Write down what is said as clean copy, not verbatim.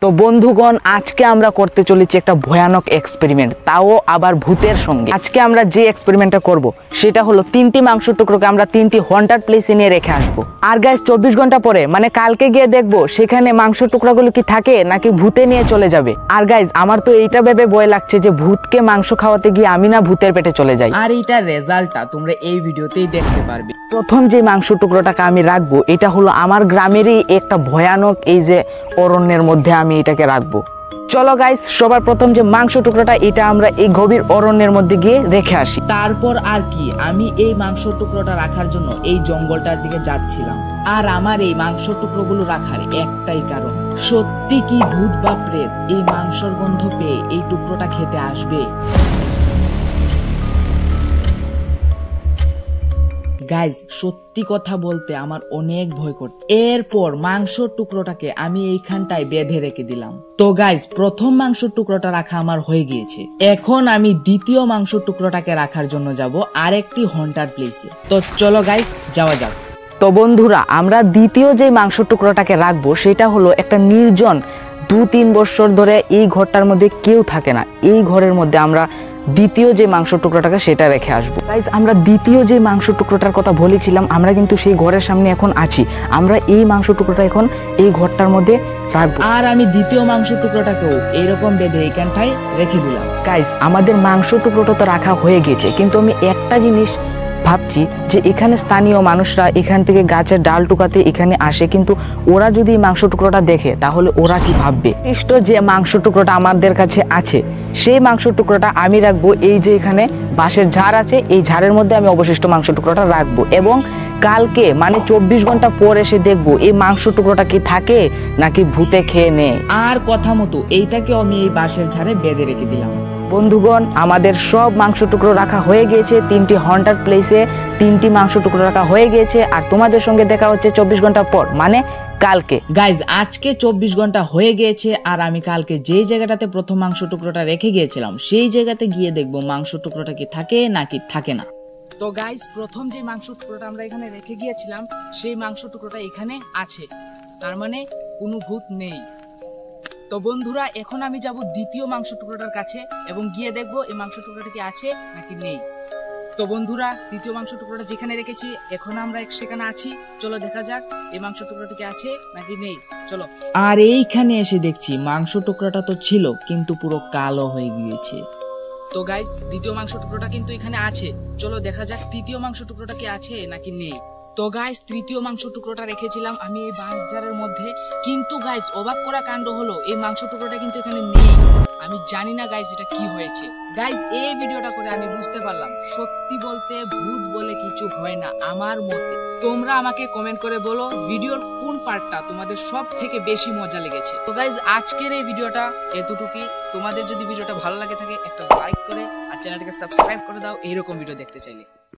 তো বন্ধুগণ, আজকে আমরা করতে চলেছি একটা ভয়ানক এক্সপেরিমেন্ট, তাও আবার ভূতের সঙ্গে। আজকে আমরা যে এক্সপেরিমেন্টটা করব সেটা হলো 3টি মাংস টুকরোকে আমরা 3টি হন্টেড প্লেসে নিয়ে রেখে আসবো। আর গাইস 24 ঘন্টা পরে মানে কালকে গিয়ে দেখবো সেখানে মাংস টুকরাগুলো কি থাকে নাকি ভূতে নিয়ে চলে যাবে। আর গাইস আমার তো এইটা ভেবে ভয় লাগছে যে ভূতকে মাংস খাওয়াতে গিয়ে আমি না ভূতের পেটে চলে যাই। আর এইটার রেজাল্টটা তোমরা এই ভিডিওতেই দেখতে পারবে। প্রথম যে মাংস টুকরোটাকে আমি রাখবো এটা হলো আমার গ্রামেরই একটা ভয়ানক এই যে অরণ্যের মধ্যে আমি এটাকে রাখবো। চলো গাইস, সবার প্রথম যে মাংস টুকরোটা এটা আমরা এই গভীর অরণ্যের মধ্যে গিয়ে রেখে আসি। তারপর আর কি, আমি এই মাংস টুকরোটা রাখার জন্য এই জঙ্গলটার দিকে যাচ্ছিলাম। আর আমার এই মাংস টুকরোগুলো রাখার একটাই কারণ, সত্যি কি ভূত বা প্রেত এই মাংসর গন্ধ পেয়ে এই টুকরোটা খেতে আসবে। গাইজ সত্যি কথা বলতে আমার অনেক ভয় করছে। এরপর মাংসর টুকরোটাকে আমি এইখানটায় বেঁধে রেখে দিলাম। তো গাইজ প্রথম মাংসর টুকরোটা রাখা আমার হয়ে গিয়েছে। এখন আমি দ্বিতীয় মাংসর টুকরোটাকে রাখার জন্য যাব আরেকটি হন্টেড প্লেসে। তো চলো গাইজ যাওয়া যাক। তো বন্ধুরা, আমরা দ্বিতীয় যে মাংস টুকরোটাকে রাখবো সেটা হলো একটা নির্জন, 2-3 বছর ধরে এই ঘরটার মধ্যে কেউ থাকে না। এই ঘরের মধ্যে আমরা দ্বিতীয় যে মাংস টুকরোটাকে সেটা রেখে আসবো। গাইস আমরা দ্বিতীয় যে মাংস টুকরোটার কথা বলেছিলাম আমরা কিন্তু সেই ঘরের সামনে এখন আছি। আমরা এই মাংস টুকরোটা এখন এই ঘরটার মধ্যে রাখবো। আর আমি দ্বিতীয় মাংস টুকরোটাকেও এইরকম বেঁধে এইখানটায় রেখে দিলাম। গাইস আমাদের মাংস টুকরোটা তো রাখা হয়ে গেছে, কিন্তু আমি একটা জিনিস ভাবছি যে এখানে স্থানীয় মানুষরা এখান থেকে গাছের ডাল টুকাতে এখানে আসে, কিন্তু ওরা যদি মাংস টুকরোটা দেখে তাহলে ওরা কি ভাববে। যে মাংস টুকরোটা আমাদের কাছে আছে সেই মাংস টুকরোটা আমি রাখবো এই যে এখানে বাঁশের ঝাড় আছে, এই ঝাড়ের মধ্যে আমি অবশিষ্ট মাংস টুকরোটা রাখবো এবং কালকে মানে 24 ঘন্টা পর এসে দেখবো এই মাংস টুকরোটা কি থাকে নাকি ভূতে খেয়ে নেয়। আর কথা মতো এইটাকেও আমি এই বাঁশের ঝাড়ে বেঁধে রেখে দিলাম। বন্ধুগণ আমাদের সব মাংস টুকরো রাখা হয়ে গিয়েছে, 3টি হন্টেড প্লেসে 3টি মাংস টুকরো রাখা হয়ে গিয়েছে। আর তোমাদের সঙ্গে দেখা হচ্ছে 24 ঘন্টা পর মানে কালকে। গাইজ আজকে 24 ঘন্টা হয়ে গিয়েছে আর আমি কালকে যেই জায়গাটাতে প্রথম মাংস টুকরোটা রেখে গিয়েছিলাম সেই জায়গাতে গিয়ে দেখবো মাংস টুকরোটা কি থাকে নাকি থাকে না। তো গাইজ প্রথম যে মাংস টুকরোটা আমরা এখানে রেখে গিয়েছিলাম সেই মাংস টুকরোটা এখানে আছে, তার মানে কোনো ভূত নেই। তো বন্ধুরা এখন আমি যাব দ্বিতীয় মাংস টুকরোটার কাছে এবং গিয়ে দেখবো এই মাংস টুকরোটা কি আছে নাকি নেই। তো বন্ধুরা দ্বিতীয় মাংস টুকরোটা যেখানে রেখেছি এখন আমরা সেখানে আছি, চলো দেখা যাক এই মাংস টুকরোটা কি আছে নাকি নেই। চলো। আর এইখানে এসে দেখছি মাংস টুকরোটা তো ছিল কিন্তু পুরো কালো হয়ে গিয়েছে। তো গাইজ দ্বিতীয় মাংস টুকরোটা কিন্তু এখানে আছে, চলো দেখা যাক তৃতীয় মাংস টুকরোটা কি আছে নাকি নেই। তো গাইস তৃতীয় মাংস টুকরোটা রেখেছিলাম আমি এই বাঁশঝাড়ের মধ্যে, কিন্তু গাইস অবাক করা কাণ্ড হলো এই মাংস টুকরোটা কিন্তু এখানে নেই। আমি জানি না গাইস এটা কি হয়েছে। গাইস এই ভিডিওটা করে আমি বুঝতে পারলাম সত্যি বলতে ভূত বলে কিছু হয় না আমার মতে। তোমরা আমাকে কমেন্ট করে বলো ভিডিওর কোন পার্টটা তোমাদের সব থেকে বেশি মজা লেগেছে। তো গাইস আজকের এই ভিডিওটা এতটুকুই। তোমাদের যদি ভিডিওটা ভালো লাগে থাকে একটা লাইক করে আর চ্যানেলটাকে সাবস্ক্রাইব করে দাও এইরকম ভিডিও দেখতে চাইলে।